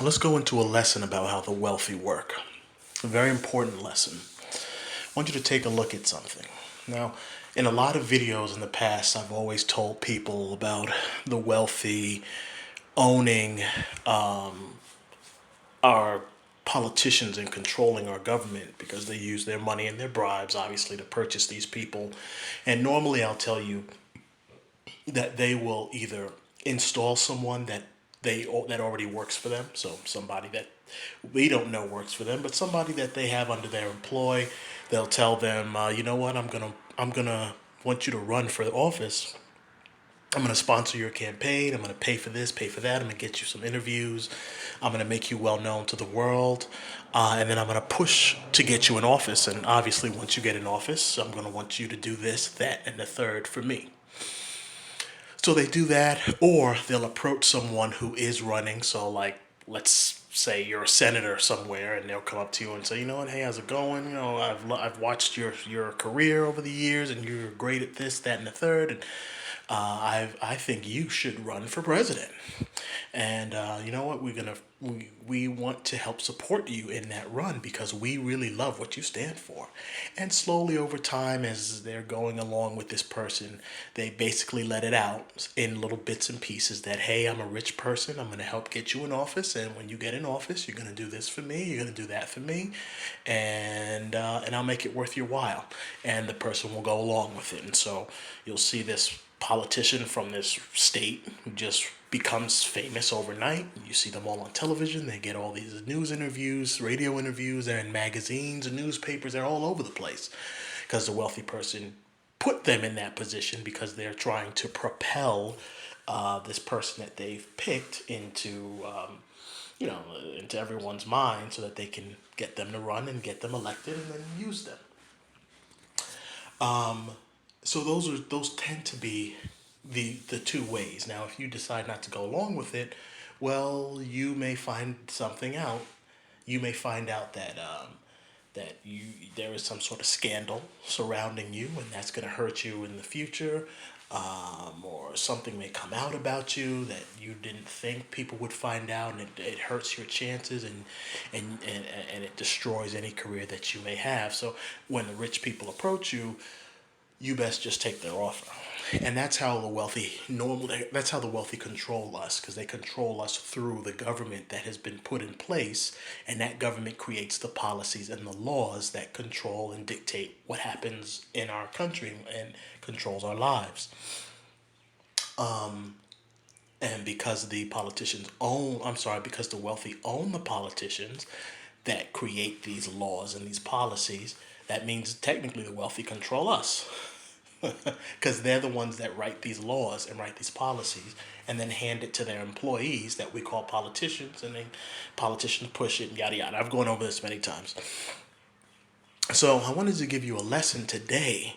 So let's go into a lesson about how the wealthy work. A very important lesson. I want you to take a look at something. Now, in a lot of videos in the past, I've always told people about the wealthy owning our politicians and controlling our government because they use their money and their bribes, obviously, to purchase these people. And normally I'll tell you that they will either install someone that already works for them, so somebody that we don't know works for them, but somebody that they have under their employ. They'll tell them, you know what, I'm gonna want you to run for the office. I'm going to sponsor your campaign. I'm going to pay for this, pay for that. I'm going to get you some interviews. I'm going to make you well known to the world. And then I'm going to push to get you in office. And obviously, once you get in office, I'm going to want you to do this, that, and the third for me. So they do that, or they'll approach someone who is running. So, like, let's say you're a senator somewhere, and they'll come up to you and say, you know what, hey, how's it going? You know, I've watched your career over the years, and you're great at this, that, and the third, and I think you should run for president. And you know what? We want to help support you in that run because we really love what you stand for. And slowly over time, as they're going along with this person, they basically let it out in little bits and pieces that, hey, I'm a rich person. I'm going to help get you in office. And when you get in office, you're going to do this for me. You're going to do that for me. And I'll make it worth your while. And the person will go along with it. And so you'll see this politician from this state who just becomes famous overnight. You see them all on television. They get all these news interviews, radio interviews. They're in magazines and newspapers. They're all over the place because the wealthy person put them in that position because they're trying to propel this person that they've picked into everyone's mind so that they can get them to run and get them elected and then use them. So those tend to be the two ways. Now, if you decide not to go along with it, well, you may find something out. You may find out that there is some sort of scandal surrounding you, and that's going to hurt you in the future. Or something may come out about you that you didn't think people would find out, and it hurts your chances, and it destroys any career that you may have. So when the rich people approach you, you best just take their offer. And that's how that's how the wealthy control us, because they control us through the government that has been put in place, and that government creates the policies and the laws that control and dictate what happens in our country and controls our lives. And because because the wealthy own the politicians that create these laws and these policies, that means technically the wealthy control us. Because they're the ones that write these laws and write these policies and then hand it to their employees that we call politicians, and then politicians push it and yada yada. I've gone over this many times. So I wanted to give you a lesson today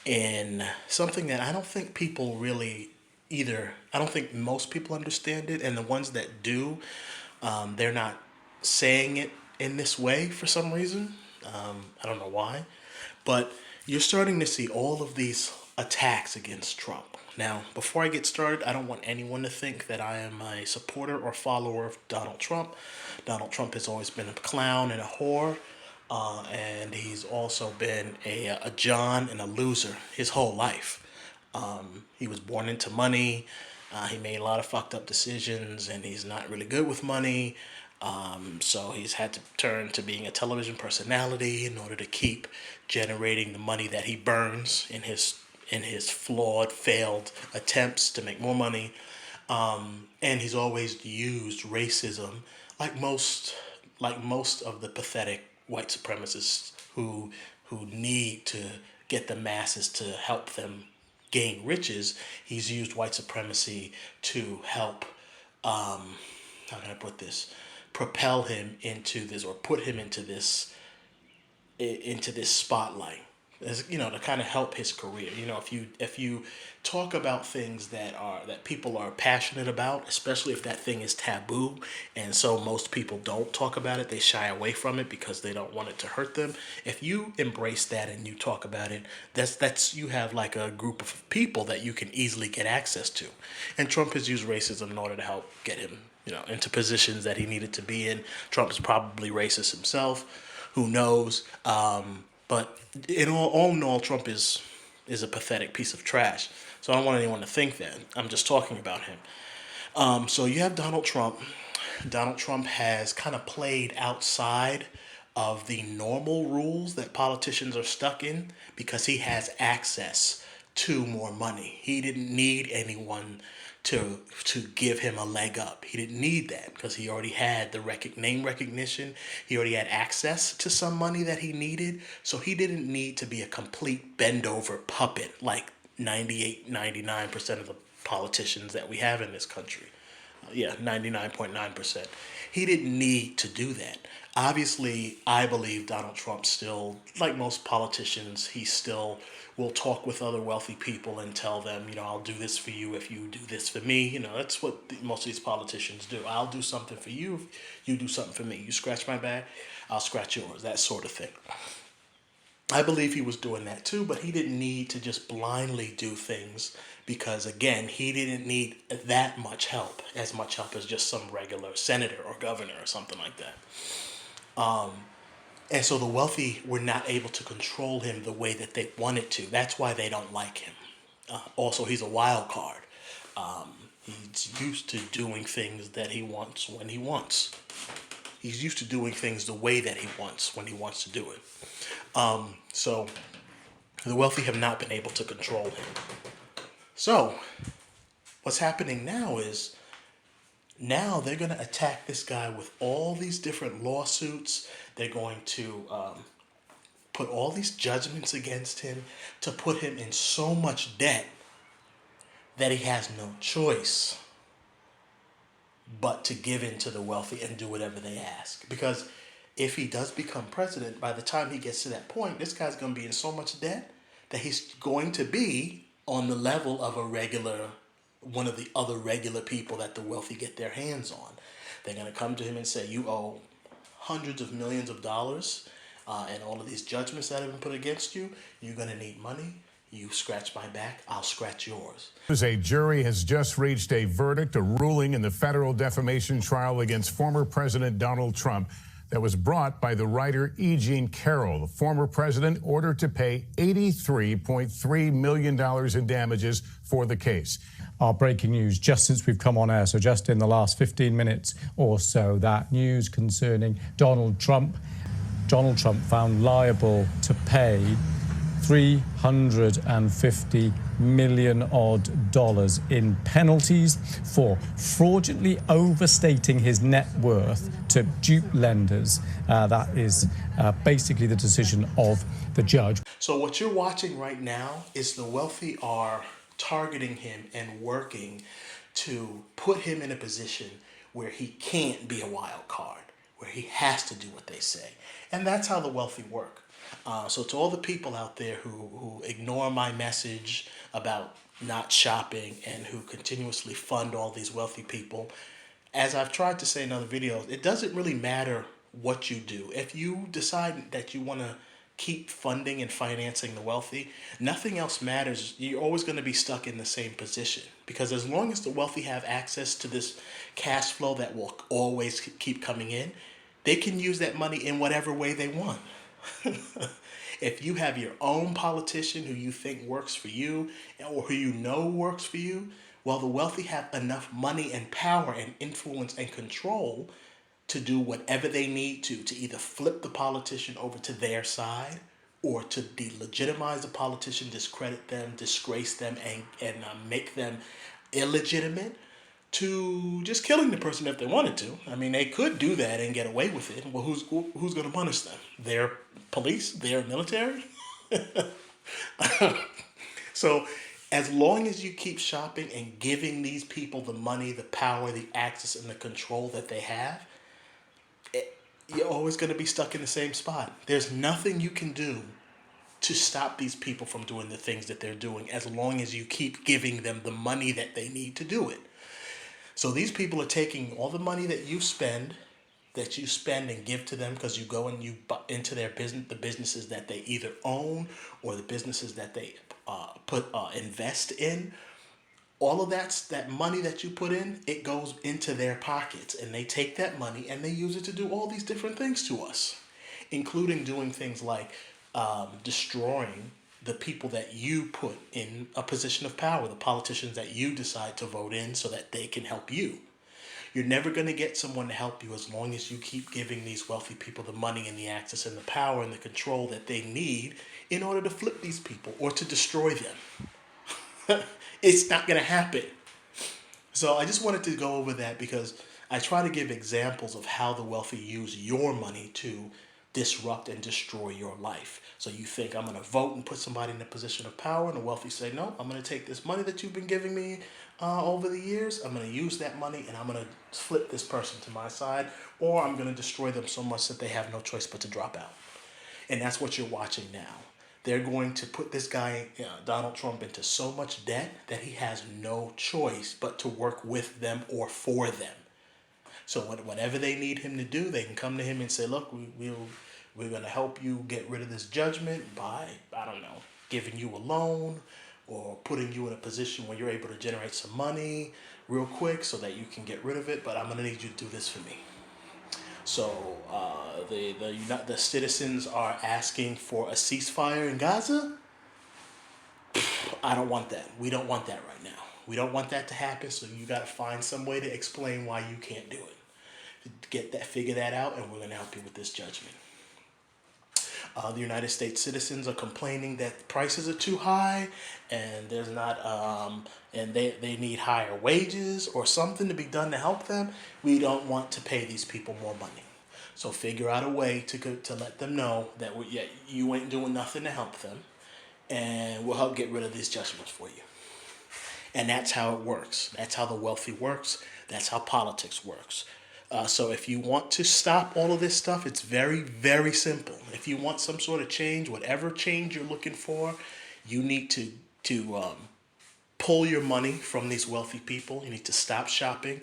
in something that I don't think people really either. I don't think most people understand it, and the ones that do, they're not saying it in this way for some reason. I don't know why, but you're starting to see all of these attacks against Trump. Now, before I get started, I don't want anyone to think that I am a supporter or follower of Donald Trump. Donald Trump has always been a clown and a whore, and he's also been a John and a loser his whole life. He was born into money. He made a lot of fucked up decisions, and he's not really good with money. So he's had to turn to being a television personality in order to keep generating the money that he burns in his flawed, failed attempts to make more money. And he's always used racism like most of the pathetic white supremacists who need to get the masses to help them gain riches. He's used white supremacy to help, how can I put this, propel him into this, or put him into this spotlight, as to kind of help his career. If you talk about things that people are passionate about, especially if that thing is taboo, and so most people don't talk about it, they shy away from it because they don't want it to hurt them. If you embrace that and you talk about it, that's you have like a group of people that you can easily get access to. And Trump has used racism in order to help get him into positions that he needed to be in. Trump is probably racist himself. Who knows? But all in all, Trump is a pathetic piece of trash. So I don't want anyone to think that. I'm just talking about him. So you have Donald Trump. Donald Trump has kind of played outside of the normal rules that politicians are stuck in because he has access to more money. He didn't need anyone to give him a leg up. He didn't need that because he already had the name recognition. He already had access to some money that he needed. So he didn't need to be a complete bend over puppet like 98, 99% of the politicians that we have in this country. 99.9%. He didn't need to do that. Obviously, I believe Donald Trump still, like most politicians, he still will talk with other wealthy people and tell them, I'll do this for you if you do this for me. That's what most of these politicians do. I'll do something for you if you do something for me. You scratch my back, I'll scratch yours, that sort of thing. I believe he was doing that too, but he didn't need to just blindly do things because, again, he didn't need that much help, as much help as just some regular senator or governor or something like that. And so the wealthy were not able to control him the way that they wanted to. That's why they don't like him. Also, he's a wild card. He's used to doing things that he wants when he wants. He's used to doing things the way that he wants when he wants to do it. So the wealthy have not been able to control him. So what's happening now is now they're going to attack this guy with all these different lawsuits. They're going to put all these judgments against him to put him in so much debt that he has no choice but to give in to the wealthy and do whatever they ask. Because if he does become president, by the time he gets to that point, this guy's going to be in so much debt that he's going to be on the level of one of the other regular people that the wealthy get their hands on. They're going to come to him and say, you owe hundreds of millions of dollars and all of these judgments that have been put against you. You're going to need money. You scratch my back, I'll scratch yours. A jury has just reached a verdict, a ruling in the federal defamation trial against former President Donald Trump that was brought by the writer E. Jean Carroll. The former president ordered to pay $83.3 million in damages for the case. Our breaking news just since we've come on air, so just in the last 15 minutes or so, that news concerning Donald Trump. Donald Trump found liable to pay $350 million in penalties for fraudulently overstating his net worth to dupe lenders. That is basically the decision of the judge. So what you're watching right now is the wealthy are targeting him and working to put him in a position where he can't be a wild card, where he has to do what they say. And that's how the wealthy work. So to all the people out there who ignore my message about not shopping and who continuously fund all these wealthy people, as I've tried to say in other videos, it doesn't really matter what you do. If you decide that you want to keep funding and financing the wealthy, nothing else matters. You're always going to be stuck in the same position because as long as the wealthy have access to this cash flow that will always keep coming in, they can use that money in whatever way they want. If you have your own politician who you think works for you or who you know works for you, well, the wealthy have enough money and power and influence and control to do whatever they need to either flip the politician over to their side or to delegitimize the politician, discredit them, disgrace them, and make them illegitimate, to just killing the person if they wanted to. I mean, they could do that and get away with it. Well, who's going to punish them? Their police? Their military? So as long as you keep shopping and giving these people the money, the power, the access, and the control that they have, you're always going to be stuck in the same spot. There's nothing you can do to stop these people from doing the things that they're doing as long as you keep giving them the money that they need to do it. So these people are taking all the money that you spend and give to them because you go and you into their business, the businesses that they either own or the businesses that they invest in. all of that money that you put in, it goes into their pockets, and they take that money and they use it to do all these different things to us, including doing things like destroying the people that you put in a position of power, the politicians that you decide to vote in so that they can help you. You're never going to get someone to help you as long as you keep giving these wealthy people the money and the access and the power and the control that they need in order to flip these people or to destroy them. It's not going to happen. So I just wanted to go over that because I try to give examples of how the wealthy use your money to disrupt and destroy your life. So you think I'm going to vote and put somebody in a position of power, and the wealthy say, no, I'm going to take this money that you've been giving me over the years, I'm going to use that money and I'm going to flip this person to my side, or I'm going to destroy them so much that they have no choice but to drop out. And that's what you're watching now. They're going to put this guy, Donald Trump, into so much debt that he has no choice but to work with them or for them. So whatever they need him to do, they can come to him and say, look, we're going to help you get rid of this judgment by, I don't know, giving you a loan or putting you in a position where you're able to generate some money real quick so that you can get rid of it, but I'm going to need you to do this for me. So the citizens are asking for a ceasefire in Gaza. I don't want that. We don't want that right now. We don't want that to happen, so you got to find some way to explain why you can't do it. Figure that out, and we're going to help you with this judgment. The United States citizens are complaining that prices are too high, and there's not, and they need higher wages or something to be done to help them. We don't want to pay these people more money. So figure out a way to let them know that you ain't doing nothing to help them, and we'll help get rid of these judgments for you. And that's how it works. That's how the wealthy works. That's how politics works. So if you want to stop all of this stuff, it's very, very simple. If you want some sort of change, whatever change you're looking for, you need to pull your money from these wealthy people. You need to stop shopping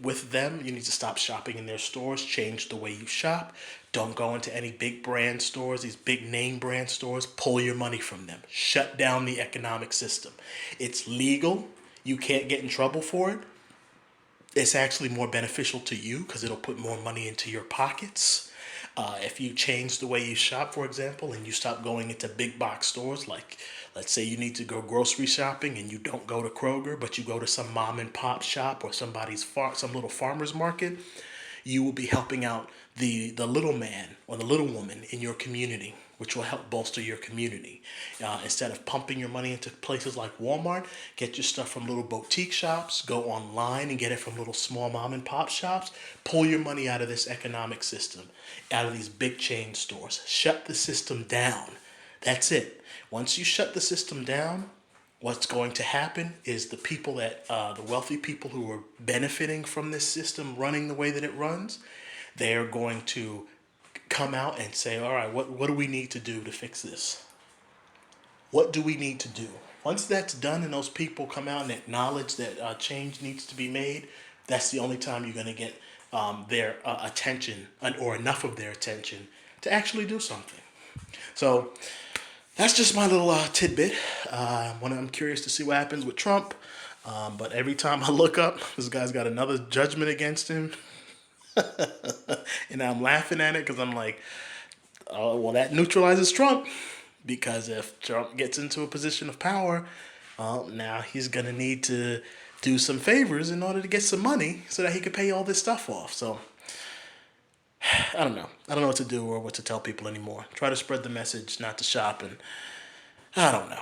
with them. You need to stop shopping in their stores. Change the way you shop. Don't go into any big brand stores, these big name brand stores. Pull your money from them. Shut down the economic system. It's legal. You can't get in trouble for it. It's actually more beneficial to you because it'll put more money into your pockets. If you change the way you shop, for example, and you stop going into big box stores, like let's say you need to go grocery shopping and you don't go to Kroger, but you go to some mom and pop shop or some little farmer's market, you will be helping out the little man or the little woman in your community, which will help bolster your community. Instead of pumping your money into places like Walmart, get your stuff from little boutique shops, go online and get it from little small mom and pop shops. Pull your money out of this economic system, out of these big chain stores. Shut the system down. That's it. Once you shut the system down, what's going to happen is the people the wealthy people who are benefiting from this system running the way that it runs, they're going to come out and say, all right, what do we need to do to fix this? What do we need to do? Once that's done and those people come out and acknowledge that change needs to be made, that's the only time you're going to get their attention or enough of their attention to actually do something. So that's just my little tidbit. I'm curious to see what happens with Trump. But every time I look up, this guy's got another judgment against him. And I'm laughing at it because I'm like, oh, well, that neutralizes Trump. Because if Trump gets into a position of power, now he's going to need to do some favors in order to get some money so that he could pay all this stuff off. So I don't know. I don't know what to do or what to tell people anymore. Try to spread the message not to shop, and I don't know.